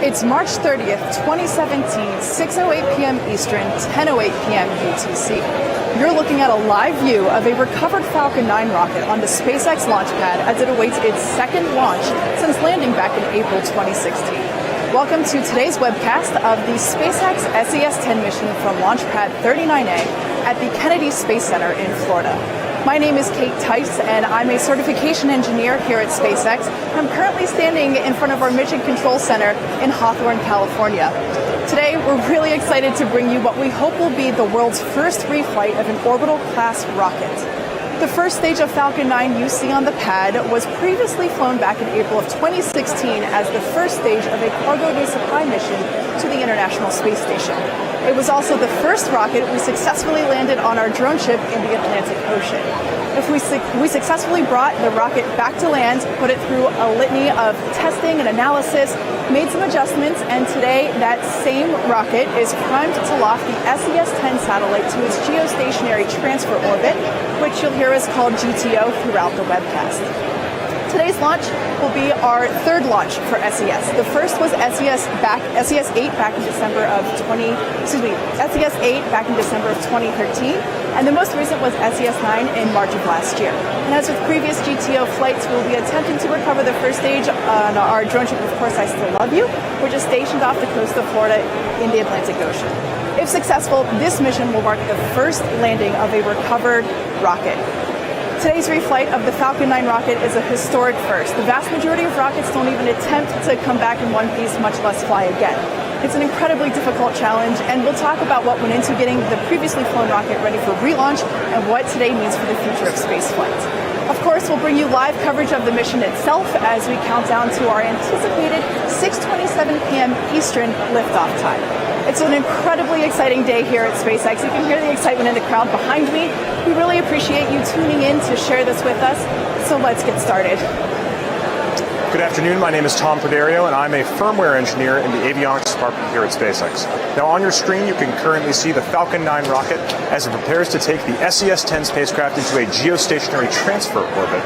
It's March 30th, 2017, 6:08 p.m. Eastern, 10:08 p.m. UTC. You're looking at a live view of a recovered Falcon 9 rocket on the SpaceX launch pad as it awaits its second launch since landing back in April 2016. Welcome to today's webcast of the SpaceX SES-10 mission from Launch Pad 39A at the Kennedy Space Center in Florida. My name is Kate Tice, and I'm a certification engineer here at SpaceX. I'm currently standing in front of our Mission Control Center in Hawthorne, California. Today, we're really excited to bring you what we hope will be the world's first reflight of an orbital-class rocket. The first stage of Falcon 9 you see on the pad was previously flown back in April of 2016 as the first stage of a cargo resupply mission to the International Space Station. It was also the first rocket we successfully landed on our drone ship in the Atlantic Ocean. We successfully brought the rocket back to land, put it through a litany of testing and analysis, made some adjustments, and today that same rocket is primed to loft the SES-10 satellite to its geostationary transfer orbit, which you'll hear is called GTO throughout the webcast. Today's launch will be our third launch for SES. The first was SES-8 back in December of 2013, and the most recent was SES-9 in March of last year. And as with previous GTO flights, we'll be attempting to recover the first stage on our drone ship, Of Course I Still Love You, which is stationed off the coast of Florida in the Atlantic Ocean. If successful, this mission will mark the first landing of a recovered rocket. Today's reflight of the Falcon 9 rocket is a historic first. The vast majority of rockets don't even attempt to come back in one piece, much less fly again. It's an incredibly difficult challenge, and we'll talk about what went into getting the previously flown rocket ready for relaunch and what today means for the future of spaceflight. Of course, we'll bring you live coverage of the mission itself as we count down to our anticipated 6:27 p.m. Eastern liftoff time. It's an incredibly exciting day here at SpaceX. You can hear the excitement in the crowd behind me. We really appreciate you tuning in to share this with us. So let's get started. Good afternoon, my name is Tom Perdario, and I'm a firmware engineer in the avionics department here at SpaceX. Now on your screen you can currently see the Falcon 9 rocket as it prepares to take the SES-10 spacecraft into a geostationary transfer orbit.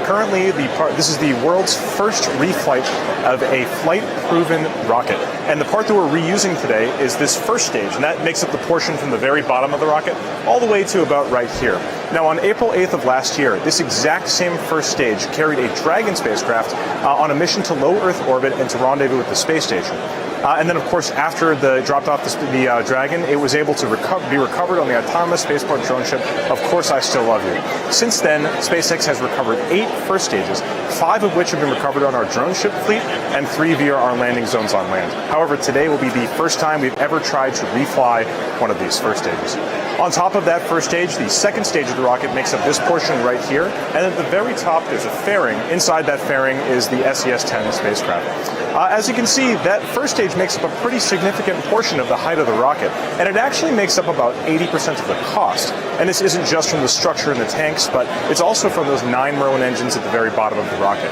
Currently, this is the world's first reflight of a flight-proven rocket. And the part that we're reusing today is this first stage, and that makes up the portion from the very bottom of the rocket all the way to about right here. Now, on April 8th of last year, this exact same first stage carried a Dragon spacecraft on a mission to low Earth orbit and to rendezvous with the space station. And then, of course, after the dropped off the Dragon, it was able to be recovered on the autonomous spaceport drone ship, Of Course I Still Love You. Since then, SpaceX has recovered 8 first stages, 5 of which have been recovered on our drone ship fleet, and 3 via our landing zones on land. However, today will be the first time we've ever tried to refly one of these first stages. On top of that first stage, the second stage of the rocket makes up this portion right here, and at the very top there's a fairing. Inside that fairing is the SES-10 spacecraft. As you can see, that first stage makes up a pretty significant portion of the height of the rocket, and it actually makes up about 80% of the cost. And this isn't just from the structure and the tanks, but it's also from those 9 Merlin engines at the very bottom of the rocket.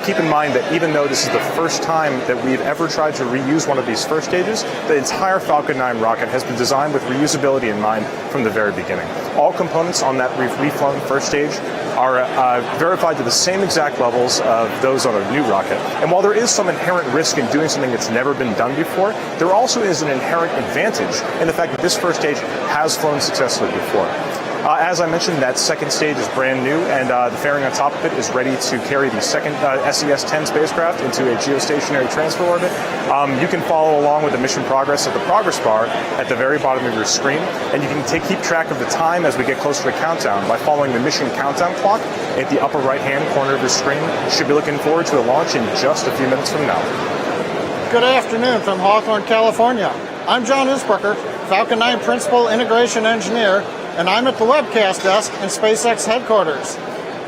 Keep in mind that even though this is the first time that we've ever tried to reuse one of these first stages, the entire Falcon 9 rocket has been designed with reusability in mind from the very beginning. All components on that reflown first stage are verified to the same exact levels of those on a new rocket. And while there is some inherent risk in doing something that's never been done before, there also is an inherent advantage in the fact that this first stage has flown successfully before. As I mentioned, that second stage is brand new, and the fairing on top of it is ready to carry the second SES-10 spacecraft into a geostationary transfer orbit. You can follow along with the mission progress at the progress bar at the very bottom of your screen, and you can keep track of the time as we get closer to countdown by following the mission countdown clock at the upper right-hand corner of your screen. You should be looking forward to a launch in just a few minutes from now. Good afternoon from Hawthorne, California. I'm John Usbrucker, Falcon 9 Principal Integration Engineer, and I'm at the webcast desk in SpaceX headquarters.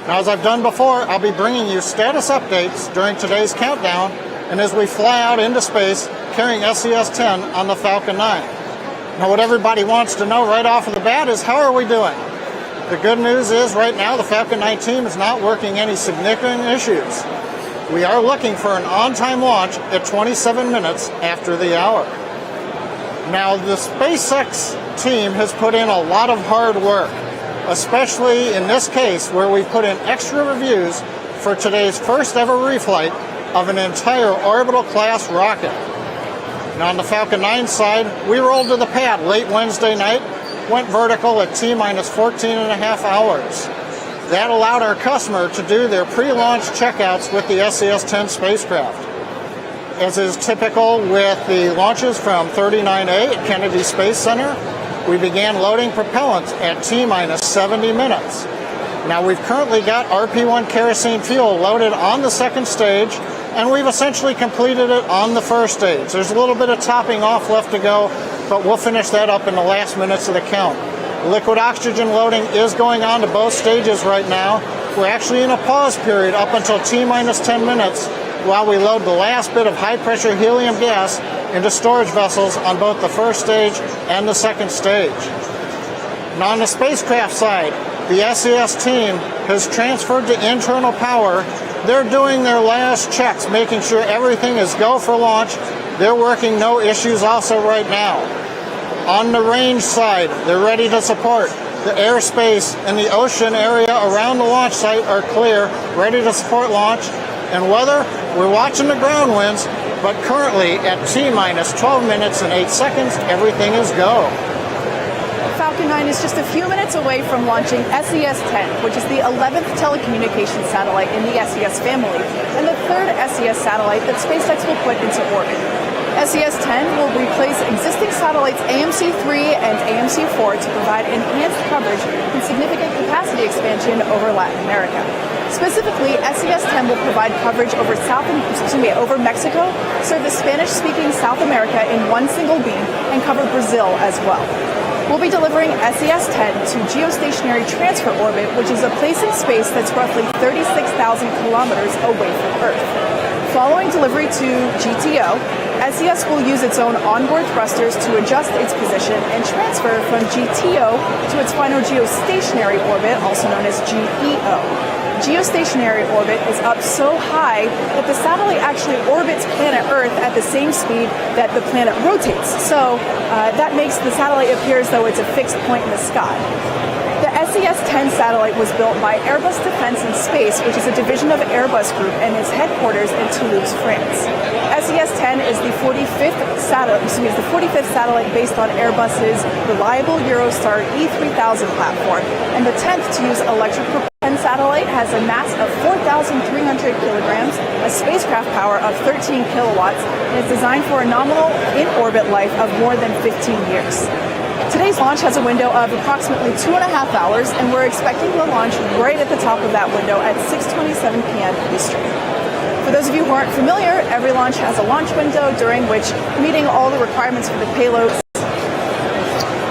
Now, as I've done before, I'll be bringing you status updates during today's countdown and as we fly out into space carrying SES-10 on the Falcon 9. Now, what everybody wants to know right off of the bat is how are we doing? The good news is right now the Falcon 9 team is not working any significant issues. We are looking for an on-time launch at 27 minutes after the hour. Now, the SpaceX team has put in a lot of hard work, especially in this case where we put in extra reviews for today's first ever reflight of an entire orbital class rocket. And on the Falcon 9 side, we rolled to the pad late Wednesday night, went vertical at T-minus 14 and a half hours. That allowed our customer to do their pre-launch checkouts with the SES-10 spacecraft. As is typical with the launches from 39A at Kennedy Space Center, we began loading propellant at T-minus 70 minutes. Now we've currently got RP1 kerosene fuel loaded on the second stage, and we've essentially completed it on the first stage. There's a little bit of topping off left to go, but we'll finish that up in the last minutes of the count. Liquid oxygen loading is going on to both stages right now. We're actually in a pause period up until T-minus 10 minutes while we load the last bit of high-pressure helium gas into storage vessels on both the first stage and the second stage. Now on the spacecraft side, the SES team has transferred to internal power. They're doing their last checks, making sure everything is go for launch. They're working no issues also right now. On the range side, they're ready to support. The airspace and the ocean area around the launch site are clear, ready to support launch. And weather, we're watching the ground winds, but currently at T-minus 12 minutes and 8 seconds, everything is go. Falcon 9 is just a few minutes away from launching SES-10, which is the 11th telecommunications satellite in the SES family, and the third SES satellite that SpaceX will put into orbit. SES-10 will replace existing satellites AMC-3 and AMC-4 to provide enhanced coverage and significant capacity expansion over Latin America. Specifically, SES-10 will provide coverage over over Mexico, serve the Spanish-speaking South America in one single beam, and cover Brazil as well. We'll be delivering SES-10 to geostationary transfer orbit, which is a place in space that's roughly 36,000 kilometers away from Earth. Following delivery to GTO, SES will use its own onboard thrusters to adjust its position and transfer from GTO to its final geostationary orbit, also known as GEO. Geostationary orbit is up so high that the satellite actually orbits planet Earth at the same speed that the planet rotates. So that makes the satellite appear as though it's a fixed point in the sky. The SES-10 satellite was built by Airbus Defence and Space, which is a division of Airbus Group and its headquarters in Toulouse, France. SES-10 is the 45th satellite based on Airbus's reliable Eurostar E3000 platform, and the 10th to use electric propulsion. The satellite has a mass of 4,300 kilograms, a spacecraft power of 13 kilowatts, and is designed for a nominal in-orbit life of more than 15 years. Today's launch has a window of approximately 2.5 hours, and we're expecting to launch right at the top of that window at 6:27 p.m. Eastern. For those of you who aren't familiar, every launch has a launch window during which meeting all the requirements for the payload.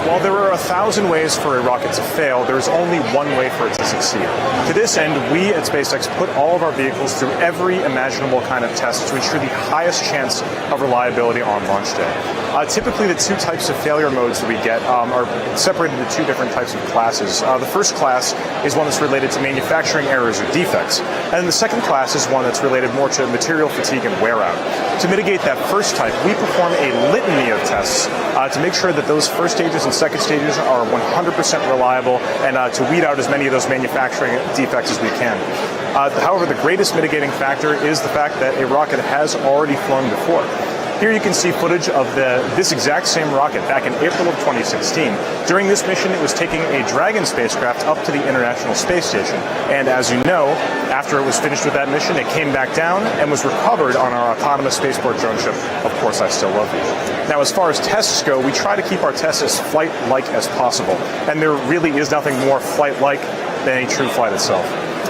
While there are 1,000 ways for a rocket to fail, there is only one way for it to succeed. To this end, we at SpaceX put all of our vehicles through every imaginable kind of test to ensure the highest chance of reliability on launch day. Typically, the two types of failure modes that we get are separated into two different types of classes. The first class is one that's related to manufacturing errors or defects, and the second class is one that's related more to material fatigue and wear out. To mitigate that first type, we perform a litany of tests to make sure that those first stages and second stages are 100% reliable and to weed out as many of those manufacturing defects as we can. However, the greatest mitigating factor is the fact that a rocket has already flown before. Here you can see footage of this exact same rocket back in April of 2016. During this mission, it was taking a Dragon spacecraft up to the International Space Station. And as you know, after it was finished with that mission, it came back down and was recovered on our autonomous spaceport drone ship, Of Course I Still Love You. Now, as far as tests go, we try to keep our tests as flight-like as possible. And there really is nothing more flight-like than a true flight itself.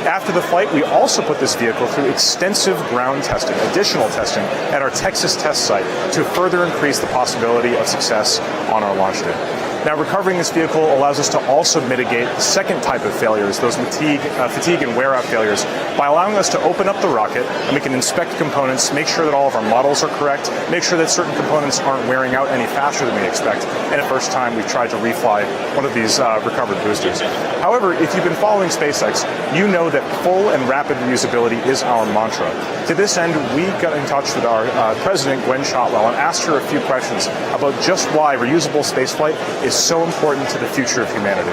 After the flight, we also put this vehicle through extensive ground testing, additional testing, at our Texas test site to further increase the possibility of success on our launch day. Now, recovering this vehicle allows us to also mitigate the second type of failures, those fatigue and wear-out failures, by allowing us to open up the rocket and we can inspect components, make sure that all of our models are correct, make sure that certain components aren't wearing out any faster than we expect. And the first time we've tried to refly one of these recovered boosters. However, if you've been following SpaceX, you know that full and rapid reusability is our mantra. To this end, we got in touch with our president, Gwen Shotwell, and asked her a few questions about just why reusable spaceflight is so important to the future of humanity.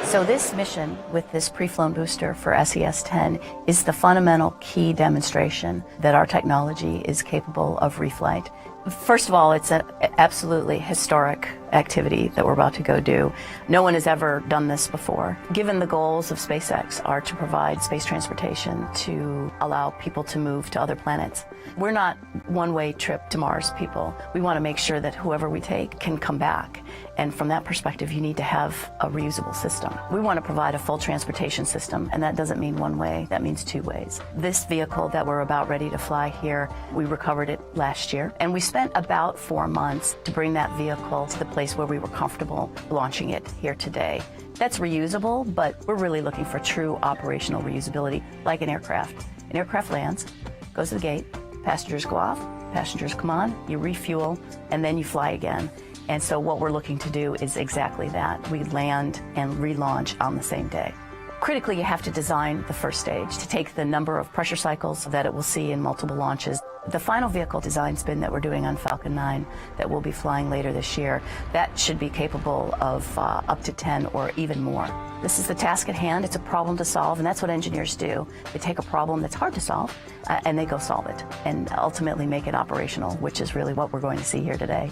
So this mission with this pre-flown booster for SES-10 is the fundamental key demonstration that our technology is capable of reflight. First of all, it's an absolutely historic activity that we're about to go do. No one has ever done this before. Given the goals of SpaceX are to provide space transportation to allow people to move to other planets. We're not one-way trip to Mars people. We want to make sure that whoever we take can come back. And from that perspective, you need to have a reusable system. We want to provide a full transportation system, and that doesn't mean one way, that means two ways. This vehicle that we're about ready to fly here, we recovered it last year, and we spent about 4 months to bring that vehicle to the place where we were comfortable launching it here today. That's reusable, but we're really looking for true operational reusability, like an aircraft. An aircraft lands, goes to the gate, passengers go off, passengers come on, you refuel, and then you fly again. And so what we're looking to do is exactly that. We land and relaunch on the same day. Critically, you have to design the first stage to take the number of pressure cycles that it will see in multiple launches. The final vehicle design spin that we're doing on Falcon 9 that we'll be flying later this year, that should be capable of up to 10 or even more. This is the task at hand. It's a problem to solve, and that's what engineers do. They take a problem that's hard to solve, and they go solve it, and ultimately make it operational, which is really what we're going to see here today.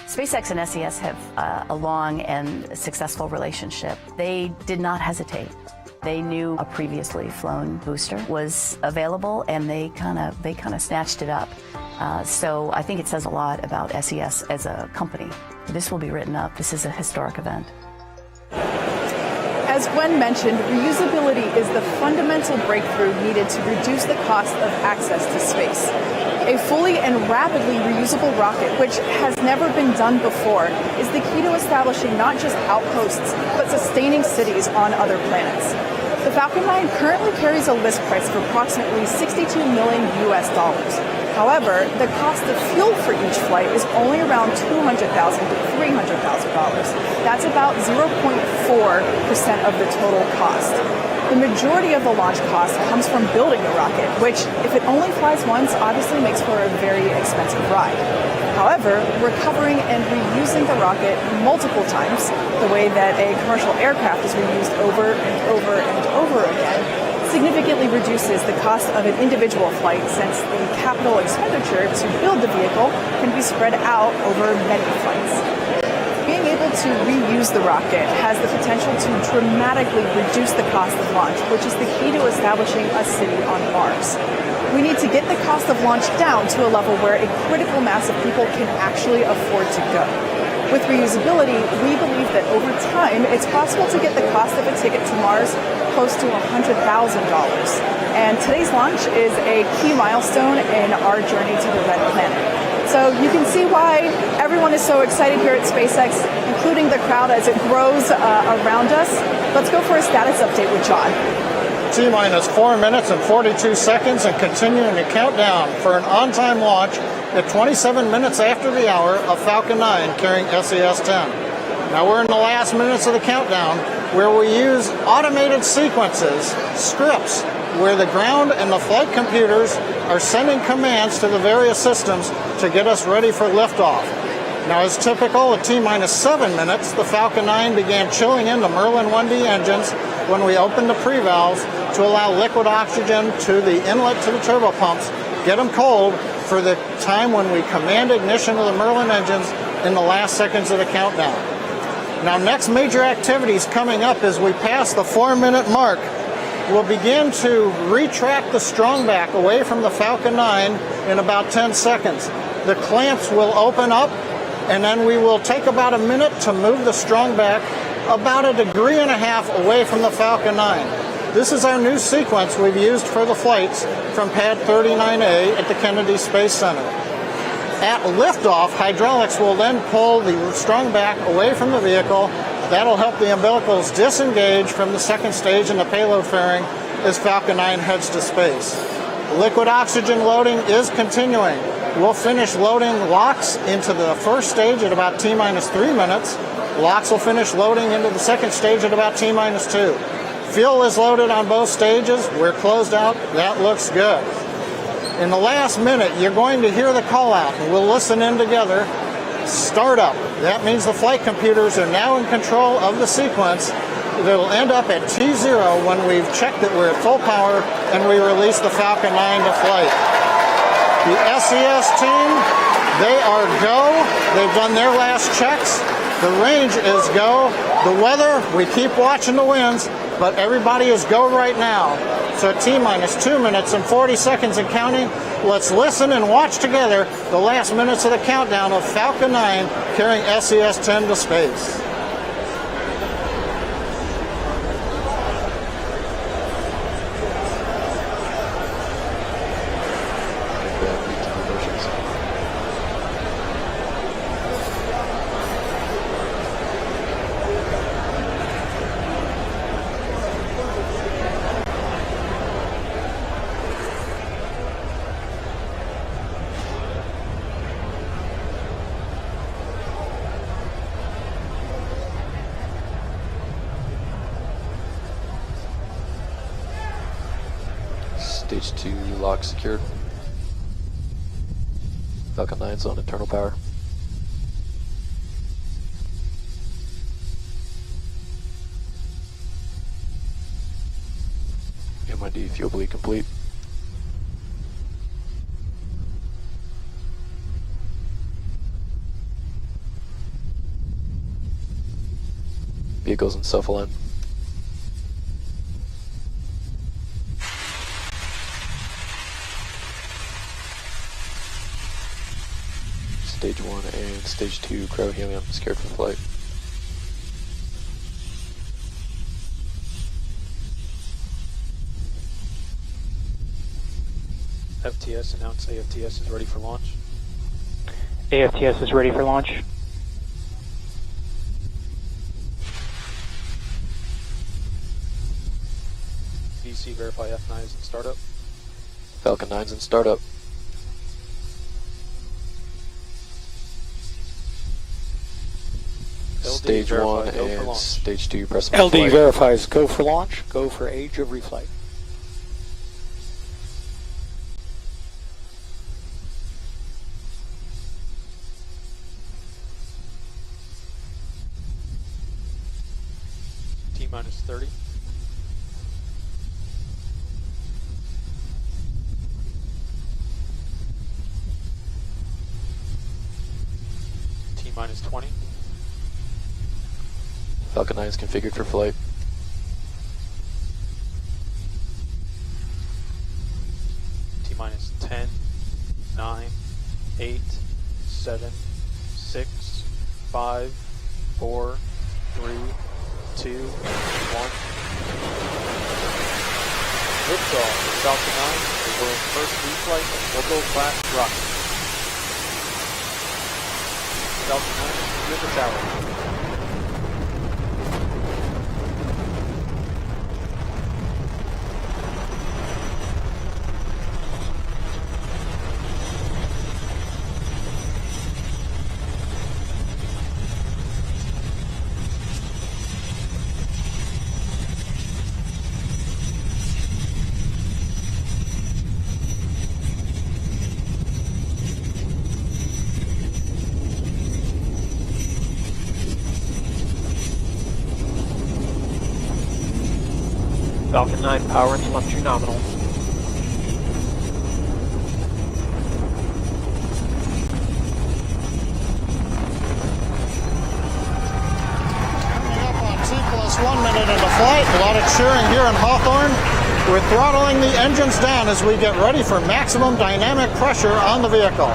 SpaceX and SES have a long and successful relationship. They did not hesitate. They knew a previously flown booster was available, and they kind of snatched it up. So I think it says a lot about SES as a company. This will be written up. This is a historic event. As Gwen mentioned, reusability is the fundamental breakthrough needed to reduce the cost of access to space. A fully and rapidly reusable rocket, which has never been done before, is the key to establishing not just outposts, but sustaining cities on other planets. The Falcon 9 currently carries a list price of approximately $62 million US. However, the cost of fuel for each flight is only around $200,000 to $300,000. That's about 0.4% of the total cost. The majority of the launch cost comes from building the rocket, which, if it only flies once, obviously makes for a very expensive ride. However, recovering and reusing the rocket multiple times, the way that a commercial aircraft is reused over and over and over again, significantly reduces the cost of an individual flight, since the capital expenditure to build the vehicle can be spread out over many flights. Being able to reuse the rocket has the potential to dramatically reduce the cost of launch, which is the key to establishing a city on Mars. We need to get the cost of launch down to a level where a critical mass of people can actually afford to go. With reusability, we believe that over time, it's possible to get the cost of a ticket to Mars close to $100,000. And today's launch is a key milestone in our journey to the Red Planet. So you can see why everyone is so excited here at SpaceX, including the crowd as it grows around us. Let's go for a status update with John. T-minus 4 minutes and 42 seconds and continuing to count down for an on-time launch at 27 minutes after the hour of Falcon 9 carrying SES-10. Now we're in the last minutes of the countdown, where we use automated sequences, scripts, where the ground and the flight computers are sending commands to the various systems to get us ready for liftoff. Now, as typical, at T-minus 7 minutes, the Falcon 9 began chilling in the Merlin 1D engines when we opened the pre-valves to allow liquid oxygen to the inlet to the turbo pumps, get them cold for the time when we command ignition of the Merlin engines in the last seconds of the countdown. Now, next major activities coming up as we pass the 4-minute mark. We'll begin to retract the strong back away from the Falcon 9 in about 10 seconds. The clamps will open up, and then we will take about a minute to move the strong back about 1.5 degrees away from the Falcon 9. This is our new sequence we've used for the flights from Pad 39A at the Kennedy Space Center. At liftoff, hydraulics will then pull the strong back away from the vehicle. That'll help the umbilicals disengage from the second stage in the payload fairing as Falcon 9 heads to space. Liquid oxygen loading is continuing. We'll finish loading LOX into the first stage at about T-minus 3 minutes. LOX will finish loading into the second stage at about T-minus 2. Fuel is loaded on both stages. We're closed out. That looks good. In the last minute, you're going to hear the call out, and we'll listen in together. Startup. That means the flight computers are now in control of the sequence it'll end up at T0 when we've checked that we're at full power and we release the Falcon 9 to flight. The SES team, they are go. They've done their last checks. The range is go. The weather, we keep watching the winds, but everybody is go right now. So at T-minus 2 minutes and 40 seconds and counting, let's listen and watch together the last minutes of the countdown of Falcon 9 carrying SES-10 to space. Stage 2 lock secured. Falcon 9's on internal power. MID fuel bleed complete. Vehicles in self-align. Stage 1 and Stage 2 cryo helium secured for flight. FTS announced AFTS is ready for launch. AFTS is ready for launch. VC verify F9 is in startup. Falcon 9's in startup. Stage 1 and Stage 2 press LD flight. verifies go for launch, go for age of reflight. T-minus 30. T-minus 20. Falcon 9 is configured for flight. T-minus 10, 9, 8, 7, 6, 5, 4, 3, 2, 1. Liftoff for Falcon 9, the world's first reflight of orbital-class rocket. Falcon 9 is clear the tower. Falcon 9 power and telemetry nominal. Coming up on T+1 minute into flight, a lot of cheering here in Hawthorne. We're throttling the engines down as we get ready for maximum dynamic pressure on the vehicle.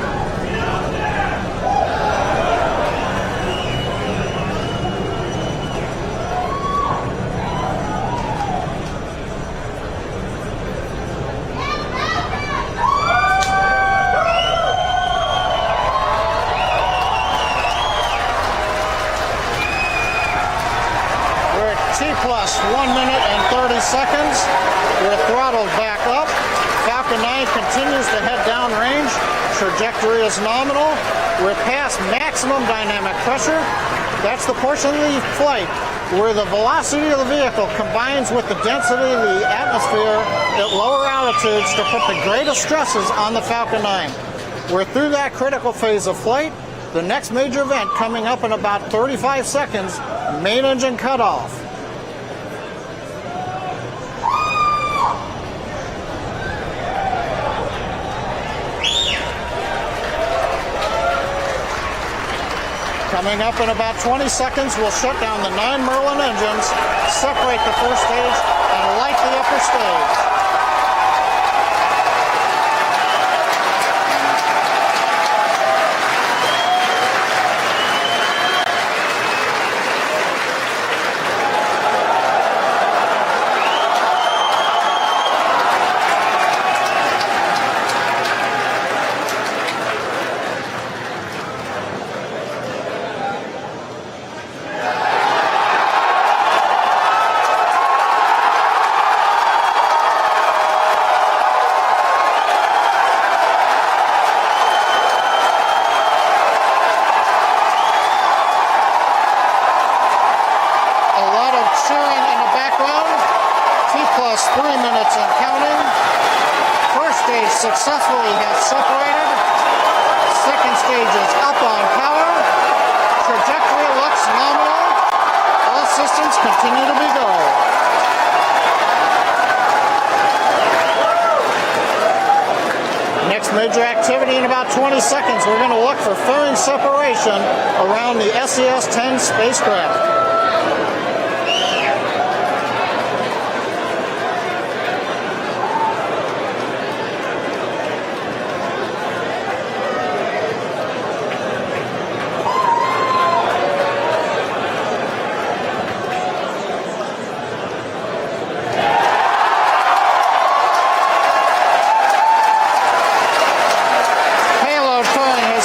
T+1 minute and 30 seconds. We're throttled back up. Falcon 9 continues to head downrange. Trajectory is nominal. We're past maximum dynamic pressure. That's the portion of the flight where the velocity of the vehicle combines with the density of the atmosphere at lower altitudes to put the greatest stresses on the Falcon 9. We're through that critical phase of flight. The next major event coming up in about 35 seconds, main engine cutoff. Coming up in about 20 seconds, we'll shut down the 9 Merlin engines, separate the first stage, and light the upper stage. Successfully has separated. Second stage is up on power. Trajectory looks nominal. All systems continue to be go. Next major activity in about 20 seconds, we're going to look for fairing separation around the SES-10 spacecraft.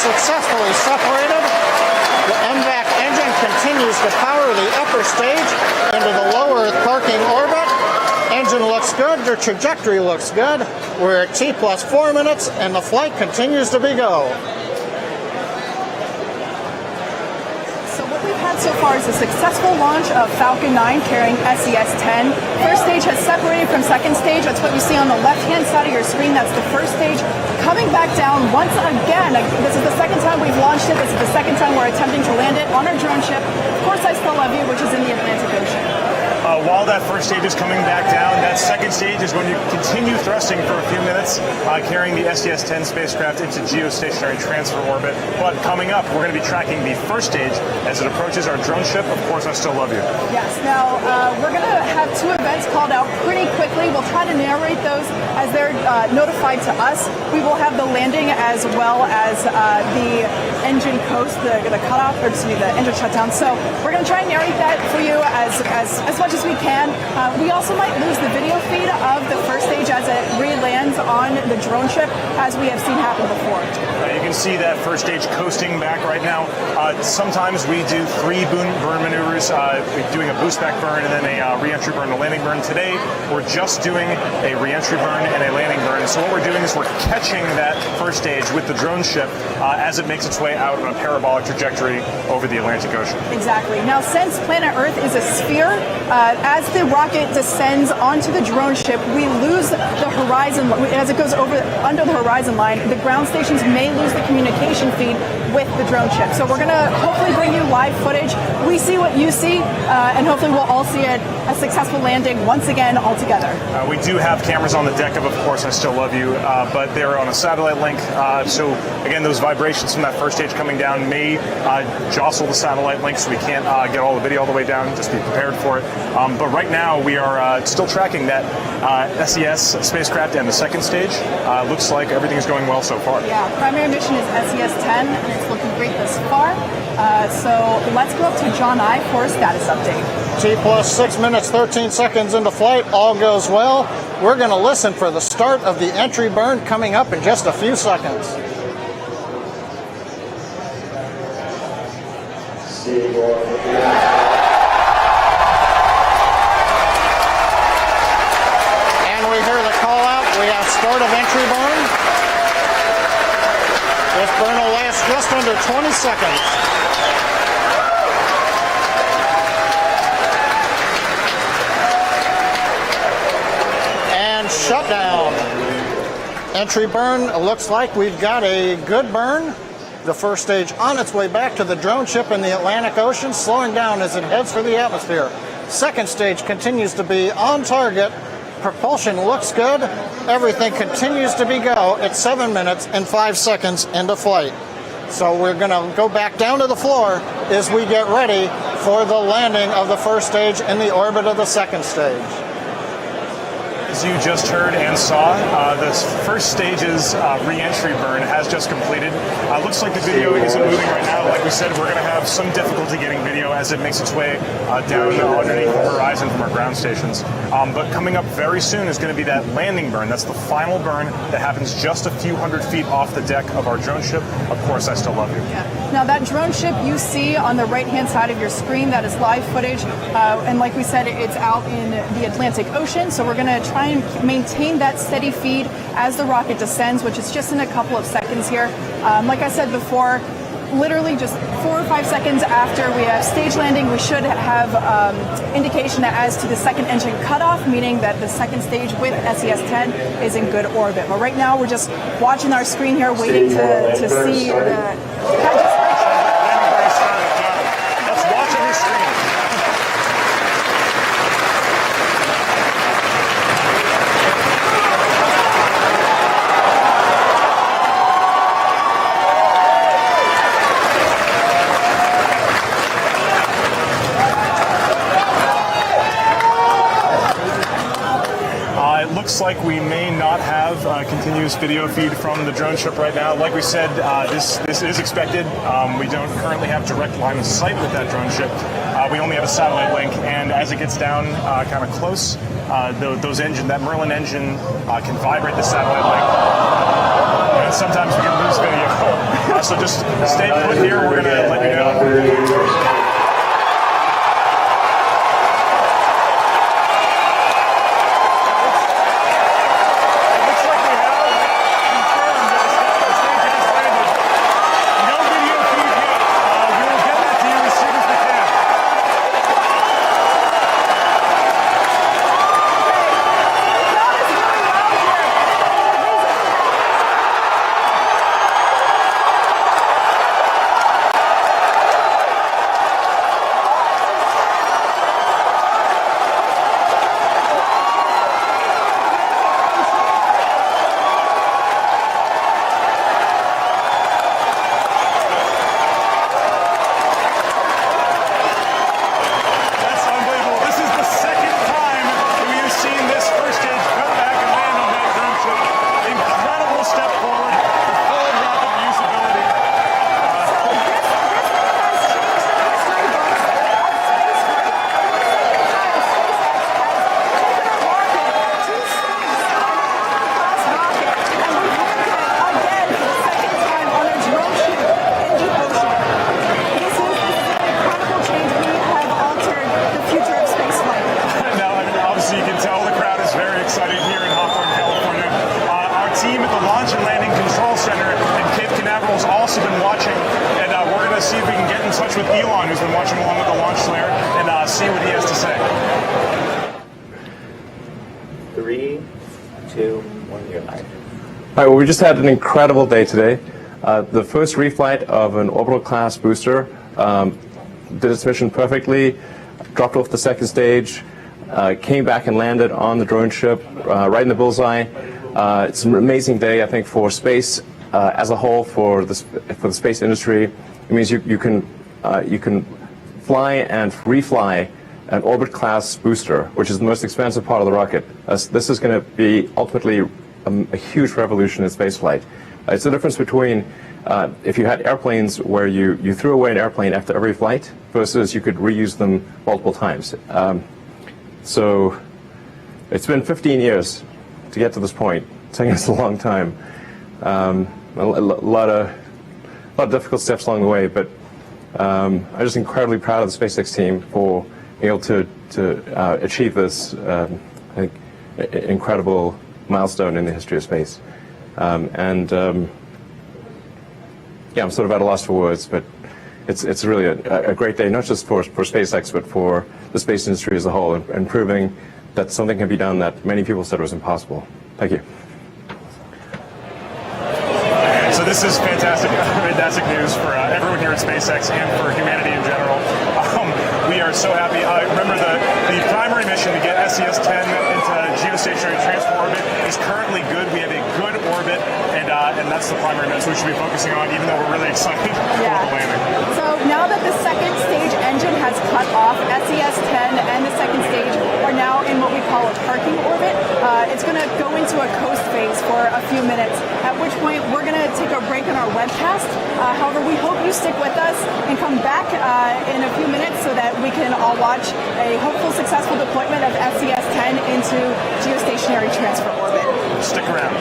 Successfully separated. The MVAC engine continues to power the upper stage into the low Earth parking orbit. Engine looks good, the trajectory looks good. We're at T plus 4 minutes and the flight continues to be go. So what we've had so far is a successful launch of Falcon 9 carrying SES-10. First stage has separated from second stage. That's what you see on the left-hand side of your screen. That's the first stage. Coming back down once again. This is the second time we've launched it. This is the second time we're attempting to land it on our drone ship. Of course, I Still Love You, which is in the Atlantic Ocean. While that first stage is coming back down, that second stage is going to continue thrusting for a few minutes, carrying the SES-10 spacecraft into geostationary transfer orbit. But coming up, we're going to be tracking the first stage as it approaches our drone ship. Of course, I Still Love You. Yes. Now, we're going to have 2 events called out pretty quickly. We'll try to narrate those as they're notified to us. We will have the landing as well as the engine coast, the cutoff, or excuse me, the engine shutdown. So we're going to try and narrate that for you as much as we can. We also might lose the video feed of the first stage as it re-lands on the drone ship, as we have seen happen before. You can see that first stage coasting back right now. Sometimes we do 3 burn maneuvers, doing a boost back burn and then a re-entry burn and a landing burn. Today, we're just doing a re-entry burn and a landing burn. So what we're doing is we're catching that first stage with the drone ship as it makes its way out on a parabolic trajectory over the Atlantic Ocean. Exactly. Now, since planet Earth is a sphere, as the rocket descends onto the drone ship, we lose the horizon. As it goes under the horizon line, the ground stations may lose the communication feed with the drone ship. So we're going to hopefully bring you live footage. We see what you see, and hopefully we'll all see a successful landing once again all together. We do have cameras on the deck of course, I Still Love You, but they're on a satellite link. So again, those vibrations from that first stage coming down may jostle the satellite link, so we can't get all the video all the way down. Just be prepared for it. But right now, we are still tracking that SES spacecraft and the second stage. Looks like everything is going well so far. Yeah, primary mission is SES-10, and it's looking great thus far. So let's go up to John I for a status update. T plus 6 minutes, 13 seconds into flight. All goes well. We're going to listen for the start of the entry burn coming up in just a few seconds. And we hear the call out. We have start of entry burn. This burn will last just under 20 seconds. And shutdown. Entry burn, looks like we've got a good burn. The first stage on its way back to the drone ship in the Atlantic Ocean, slowing down as it heads for the atmosphere. Second stage continues to be on target. Propulsion looks good. Everything continues to be go at 7 minutes and 5 seconds into flight. So we're going to go back down to the floor as we get ready for the landing of the first stage in the orbit of the second stage. As you just heard and saw, the first stage's re-entry burn has just completed. Looks like the video isn't moving right now. Like we said, we're going to have some difficulty getting video as it makes its way down underneath the horizon from our ground stations. But coming up very soon is going to be that landing burn. That's the final burn that happens just a few hundred feet off the deck of our drone ship. Of course, I Still Love You. Yeah. Now, that drone ship you see on the right-hand side of your screen, that is live footage. And like we said, it's out in the Atlantic Ocean. So we're going to try and maintain that steady feed as the rocket descends, which is just in a couple of seconds here. Like I said before, literally just 4 or 5 seconds after we have stage landing, we should have indication as to the second engine cutoff, meaning that the second stage with SES-10 is in good orbit. But right now, we're just watching our screen here, waiting to see the... Let's watch on your screen. Looks like we may not have a continuous video feed from the drone ship right now. Like we said, this is expected. We don't currently have direct line of sight with that drone ship. We only have a satellite link, and as it gets down kind of close, that Merlin engine can vibrate the satellite link. And sometimes we can lose video. So just stay put here. We're going to let you know. See if we can get in touch with Elon, who's been watching along with the launch flare, and see what he has to say. 3, 2, 1, you're live. All right, well, we just had an incredible day today. The first reflight of an orbital class booster did its mission perfectly, dropped off the second stage, came back and landed on the drone ship right in the bullseye. It's an amazing day, I think, for space as a whole, for the space industry. It means you can fly and refly an orbit class booster, which is the most expensive part of the rocket. This is going to be ultimately a huge revolution in spaceflight. It's the difference between if you had airplanes where you threw away an airplane after every flight versus you could reuse them multiple times. So it's been 15 years to get to this point. It's taken us a long time. A lot of difficult steps along the way, but I'm just incredibly proud of the SpaceX team for being able to achieve this, I think, incredible milestone in the history of space. Yeah, I'm sort of at a loss for words, but it's really a great day, not just for SpaceX, but for the space industry as a whole, and proving that something can be done that many people said was impossible. Thank you. So this is fantastic news for everyone here at SpaceX and for humanity in general. We are so happy. Remember, the primary mission to get SES-10 into geostationary transfer orbit is currently good. We have a good orbit, and that's the primary. That's what we should be focusing on, even though we're really excited for the landing. So now that the second stage engine has cut off, SES-10 and the second stage are now in what we call a parking orbit. It's going to go into a coast phase for a few minutes, at which point we're going to take a break in our webcast. However, we hope you stick with us and come back in a few minutes so that we can all watch a hopeful successful deployment of SES-10 into geostationary transfer orbit. Stick around.